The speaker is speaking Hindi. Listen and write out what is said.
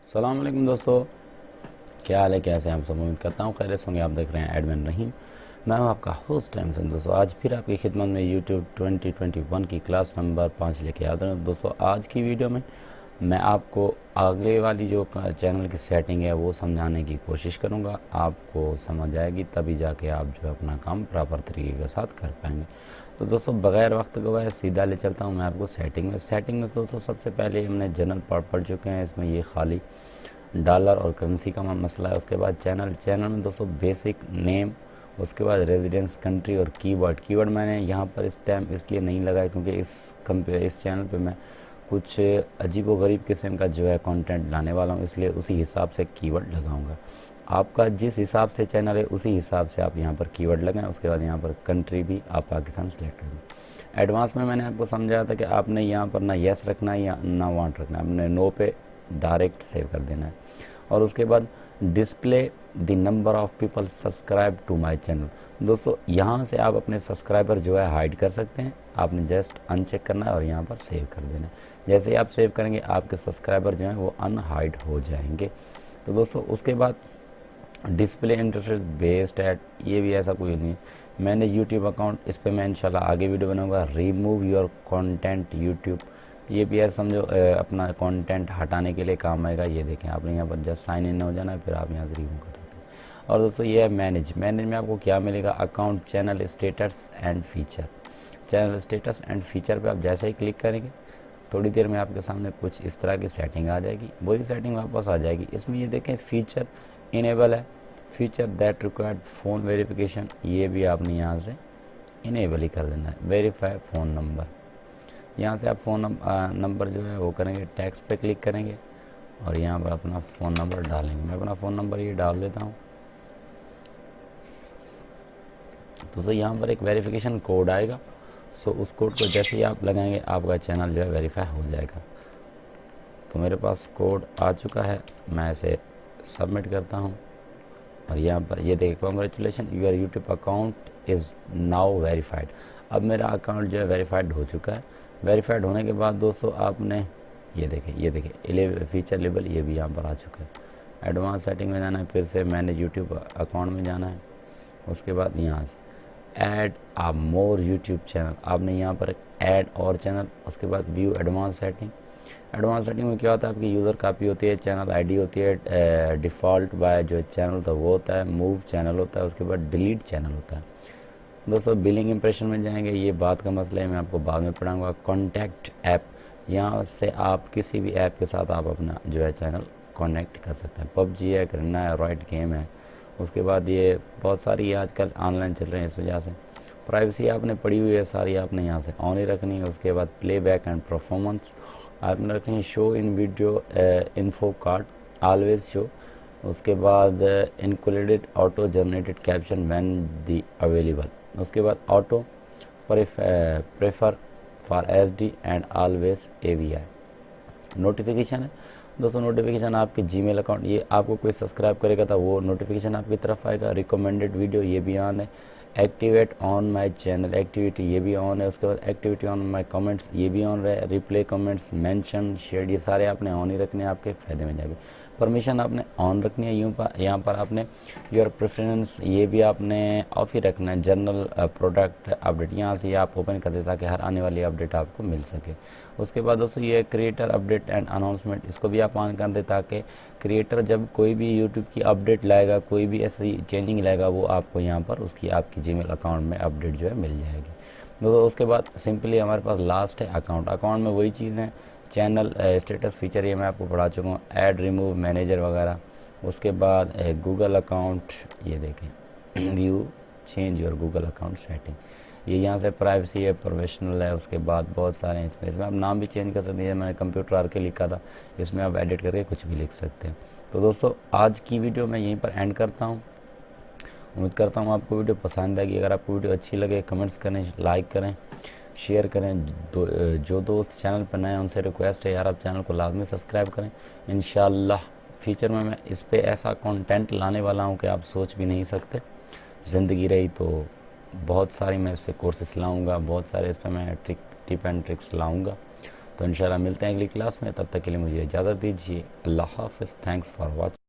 अस्सलाम वालेकुम दोस्तों, क्या हाल है? कैसे हैं आप सब? उम्मीद करता हूँ खैरियत से होंगे। आप देख रहे हैं एडमिन रहीम। मैं हूँ आपका होस्ट टाइम से। दोस्तों आज फिर आपकी खिदमत में यूट्यूब 2021 की क्लास नंबर 5 लेके आता हूँ। दोस्तों आज की वीडियो में मैं आपको आगे वाली जो चैनल की सेटिंग है वो समझाने की कोशिश करूँगा। आपको समझ आएगी तभी जाके आप जो है अपना काम प्रॉपर तरीके के साथ कर पाएंगे। तो दोस्तों बगैर वक्त गवाए सीधा ले चलता हूँ मैं आपको सेटिंग में दोस्तों सबसे पहले हमने जनरल पढ़ चुके हैं। इसमें ये खाली डॉलर और करेंसी का मसला है। उसके बाद चैनल में दोस्तों बेसिक नेम, उसके बाद रेजिडेंस कंट्री और कीवर्ड मैंने यहाँ पर इस टाइम इसलिए नहीं लगाया क्योंकि इस चैनल पे मैं कुछ अजीब व गरीब किस्म का जो है कंटेंट लाने वाला हूँ, इसलिए उसी हिसाब से कीवर्ड लगाऊंगा। आपका जिस हिसाब से चैनल है उसी हिसाब से आप यहाँ पर कीवर्ड लगाएं। उसके बाद यहाँ पर कंट्री भी आप पाकिस्तान सेलेक्ट करें। एडवांस में मैंने आपको समझाया था कि आपने यहाँ पर ना यस रखना है या ना वांट रखना है, आपने नो पे डायरेक्ट सेव कर देना है। और उसके बाद display the number of people subscribe to my channel. दोस्तों यहाँ से आप अपने सब्सक्राइबर जो है हाइड कर सकते हैं। आपने जस्ट अनचेक करना है और यहाँ पर सेव कर देना है। जैसे ही आप सेव करेंगे आपके सब्सक्राइबर जो हैं वो अनहाइड हो जाएंगे। तो दोस्तों उसके बाद डिस्प्ले इंटरफेस बेस्ड ऐड, ये भी ऐसा कोई नहीं है। मैंने यूट्यूब अकाउंट, इस पर मैं इंशाल्लाह आगे वीडियो बनाऊंगा। रिमूव योर कंटेंट यूट्यूब, ये भी ऐसा समझो अपना कंटेंट हटाने के लिए काम आएगा। ये देखें आपने यहाँ पर जस्ट साइन इन हो जाना है, फिर आप यहाँ से रिमूव कर सकते हैं। और दोस्तों ये है मैनेज में आपको क्या मिलेगा? Account, channel status and feature. Channel status and feature पे आप जैसे ही क्लिक करेंगे थोड़ी देर में आपके सामने कुछ इस तरह की सेटिंग आ जाएगी। वही सेटिंग वापस आ जाएगी। इसमें ये देखें फीचर इनेबल है, feature that required phone verification, ये भी आपने यहाँ से इनेबल ही कर देना है। वेरीफाई फ़ोन नंबर, यहाँ से आप फ़ोन नंबर जो है वो करेंगे, टैक्स पे क्लिक करेंगे और यहाँ पर अपना फ़ोन नंबर डालेंगे। मैं अपना फ़ोन नंबर ये डाल देता हूँ। तो यहाँ पर एक वेरिफिकेशन कोड आएगा। सो उस कोड को जैसे ही आप लगाएंगे आपका चैनल जो है वेरीफाई हो जाएगा। तो मेरे पास कोड आ चुका है, मैं इसे सबमिट करता हूँ और यहाँ पर ये देखिए, congratulation your YouTube account is now verified. अब मेरा अकाउंट जो है वेरीफाइड हो चुका है। वेरीफाइड होने के बाद दोस्तों आपने ये देखें फीचर लेवल ये भी यहाँ पर आ चुका है। एडवांस सेटिंग में जाना है, फिर से मैंने यूट्यूब अकाउंट में जाना है। उसके बाद यहाँ से ऐड आ मोर यूट्यूब चैनल, आपने यहाँ पर ऐड और चैनल। उसके बाद view advance setting. Advance setting में क्या होता है? आपकी यूज़र कापी होती है, चैनल आईडी होती है, डिफ़ॉल्ट बाय जो चैनल होता है वो होता है, मूव चैनल होता है, उसके बाद डिलीट चैनल होता है। दोस्तों बिलिंग इंप्रेशन में जाएंगे, ये बात का मसला है, मैं आपको बाद में पढ़ाऊँगा। कॉन्टैक्ट ऐप, यहाँ से आप किसी भी ऐप के साथ आप अपना जो है चैनल कनेक्ट कर सकते हैं। पबजी है, करना है, राइट गेम है। उसके बाद ये बहुत सारी आजकल ऑनलाइन चल रहे हैं, इस वजह से प्राइवेसी आपने पड़ी हुई है सारी, आपने यहाँ से ऑन ही रखनी है। उसके बाद प्लेबैक एंड परफॉर्मेंस आपने रखनी है। Show in video info card always show. उसके बाद included auto generated caption when the available. उसके बाद auto prefer for HD and always AVI. Notification है दोस्तों, नोटिफिकेशन आपके जीमेल अकाउंट, ये आपको कोई सब्सक्राइब करेगा तो वो नोटिफिकेशन आपकी तरफ आएगा। रिकमेंडेड वीडियो ये भी ऑन है। Activate on my channel activity ये भी ऑन है। उसके बाद एक्टिविटी ऑन माय कमेंट्स ये भी ऑन रहे। रिप्ले कमेंट्स, मेंशन, शेयर, ये सारे आपने ऑन ही रखने हैं, आपके फ़ायदे में जाएंगे। परमिशन आपने ऑन रखनी है। यहाँ पर आपने योर प्रेफरेंस ये भी आपने ऑफ ही रखना है। जनरल प्रोडक्ट अपडेट यहाँ से ये आप ओपन कर दे ताकि हर आने वाली अपडेट आपको मिल सके। उसके बाद दोस्तों ये क्रिएटर अपडेट एंड अनाउंसमेंट, इसको भी आप ऑन कर दे ताकि क्रिएटर जब कोई भी यूट्यूब की अपडेट लाएगा, कोई भी ऐसी चेंजिंग लाएगा, वो आपको यहाँ पर उसकी आपकी जीमेल अकाउंट में अपडेट जो है मिल जाएगी। दोस्तों उसके बाद सिंपली हमारे पास लास्ट है अकाउंट में वही चीज़ है। चैनल स्टेटस फीचर ये मैं आपको पढ़ा चुका हूँ, ऐड, रिमूव, मैनेजर वगैरह। उसके बाद गूगल अकाउंट, ये देखें view change your Google account setting, ये यहाँ से प्राइवेसी है, प्रोफेशनल है। उसके बाद बहुत सारे हैं, इसमें आप नाम भी चेंज कर सकते हैं। मैंने कंप्यूटर आर के लिखा था, इसमें आप एडिट करके कुछ भी लिख सकते हैं। तो दोस्तों आज की वीडियो मैं यहीं पर एंड करता हूँ। उम्मीद करता हूँ आपको वीडियो पसंद आएगी। अगर आपको वीडियो अच्छी लगे कमेंट्स करें, लाइक करें, शेयर करें। जो दोस्त चैनल पर नए हैं उनसे रिक्वेस्ट है यार आप चैनल को लाजमी सब्सक्राइब करें। इंशाल्लाह फ्यूचर में मैं इस पर ऐसा कंटेंट लाने वाला हूँ कि आप सोच भी नहीं सकते। ज़िंदगी रही तो बहुत सारी मैं इस पर कोर्सेस लाऊँगा, बहुत सारे इस पर मैं टिप एंड ट्रिक्स लाऊँगा। तो इंशाल्लाह मिलते हैं अगली क्लास में, तब तक के लिए मुझे इजाज़त दीजिए। अल्लाह हाफ़िज़। Thanks for watching.